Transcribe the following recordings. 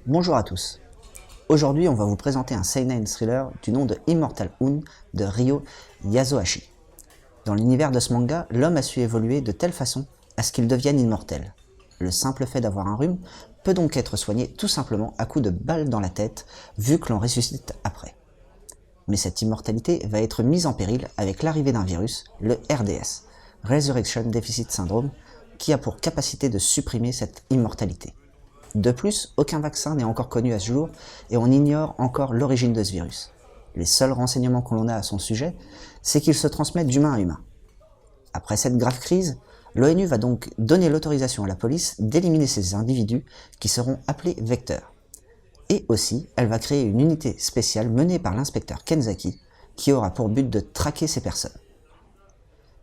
Bonjour à tous. Aujourd'hui, on va vous présenter un seinen thriller du nom de Immortal Hound de Ryo Yasuhashi. Dans l'univers de ce manga, l'homme a su évoluer de telle façon à ce qu'il devienne immortel. Le simple fait d'avoir un rhume peut donc être soigné tout simplement à coups de balles dans la tête, vu que l'on ressuscite après. Mais cette immortalité va être mise en péril avec l'arrivée d'un virus, le RDS, Resurrection Deficit Syndrome, qui a pour capacité de supprimer cette immortalité. De plus, aucun vaccin n'est encore connu à ce jour et on ignore encore l'origine de ce virus. Les seuls renseignements que l'on a à son sujet, c'est qu'il se transmet d'humain à humain. Après cette grave crise, l'ONU va donc donner l'autorisation à la police d'éliminer ces individus qui seront appelés vecteurs. Et aussi, elle va créer une unité spéciale menée par l'inspecteur Kenzaki qui aura pour but de traquer ces personnes.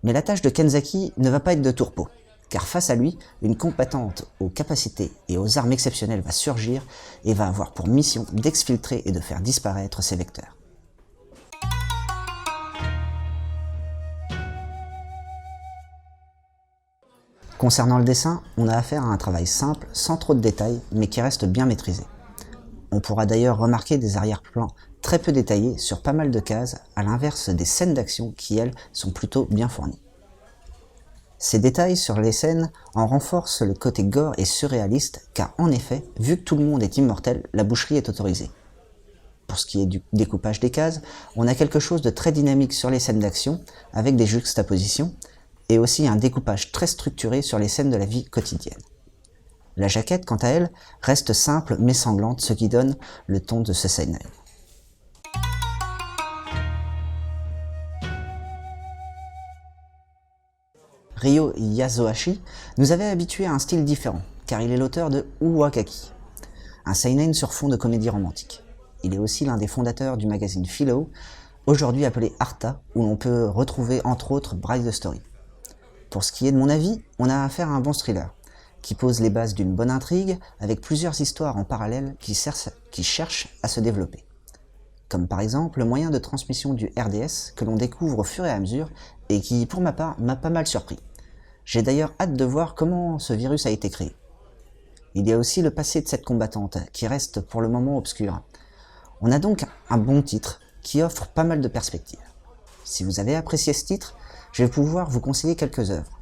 Mais la tâche de Kenzaki ne va pas être de tout repos, car face à lui, une combattante aux capacités et aux armes exceptionnelles va surgir et va avoir pour mission d'exfiltrer et de faire disparaître ces vecteurs. Concernant le dessin, on a affaire à un travail simple, sans trop de détails, mais qui reste bien maîtrisé. On pourra d'ailleurs remarquer des arrière-plans très peu détaillés sur pas mal de cases, à l'inverse des scènes d'action qui, elles, sont plutôt bien fournies. Ces détails sur les scènes en renforcent le côté gore et surréaliste, car en effet, vu que tout le monde est immortel, la boucherie est autorisée. Pour ce qui est du découpage des cases, on a quelque chose de très dynamique sur les scènes d'action, avec des juxtapositions, et aussi un découpage très structuré sur les scènes de la vie quotidienne. La jaquette, quant à elle, reste simple mais sanglante, ce qui donne le ton de ce seinen. Ryo Yasuhashi nous avait habitués à un style différent, car il est l'auteur de Uwakaki, un seinen sur fond de comédie romantique. Il est aussi l'un des fondateurs du magazine Philo, aujourd'hui appelé Arta, où l'on peut retrouver entre autres Bride Story. Pour ce qui est de mon avis, on a affaire à un bon thriller, qui pose les bases d'une bonne intrigue, avec plusieurs histoires en parallèle qui cherchent à se développer. Comme par exemple le moyen de transmission du RDS que l'on découvre au fur et à mesure et qui, pour ma part, m'a pas mal surpris. J'ai d'ailleurs hâte de voir comment ce virus a été créé. Il y a aussi le passé de cette combattante, qui reste pour le moment obscur. On a donc un bon titre, qui offre pas mal de perspectives. Si vous avez apprécié ce titre, je vais pouvoir vous conseiller quelques œuvres.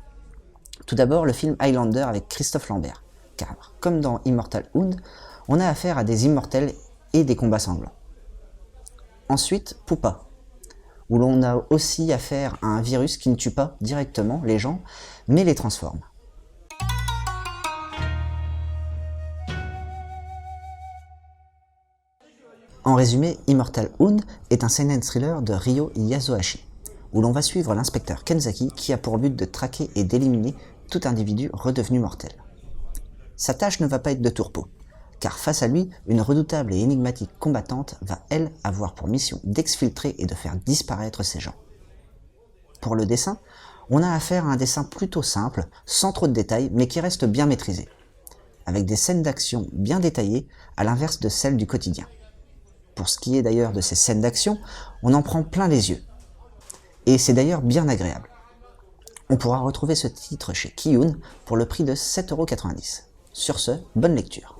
Tout d'abord, le film Highlander avec Christophe Lambert, car, comme dans Immortal Hound, on a affaire à des immortels et des combats sanglants. Ensuite, Pupa, où l'on a aussi affaire à un virus qui ne tue pas directement les gens, mais les transforme. En résumé, Immortal Hound est un seinen thriller de Ryo Yasuhashi, où l'on va suivre l'inspecteur Kenzaki qui a pour but de traquer et d'éliminer tout individu redevenu mortel. Sa tâche ne va pas être de tout repos, car face à lui, une redoutable et énigmatique combattante va, elle, avoir pour mission d'exfiltrer et de faire disparaître ces gens. Pour le dessin, on a affaire à un dessin plutôt simple, sans trop de détails, mais qui reste bien maîtrisé, avec des scènes d'action bien détaillées, à l'inverse de celles du quotidien. Pour ce qui est d'ailleurs de ces scènes d'action, on en prend plein les yeux, et c'est d'ailleurs bien agréable. On pourra retrouver ce titre chez Kiyun pour le prix de 7,90 €. Sur ce, bonne lecture.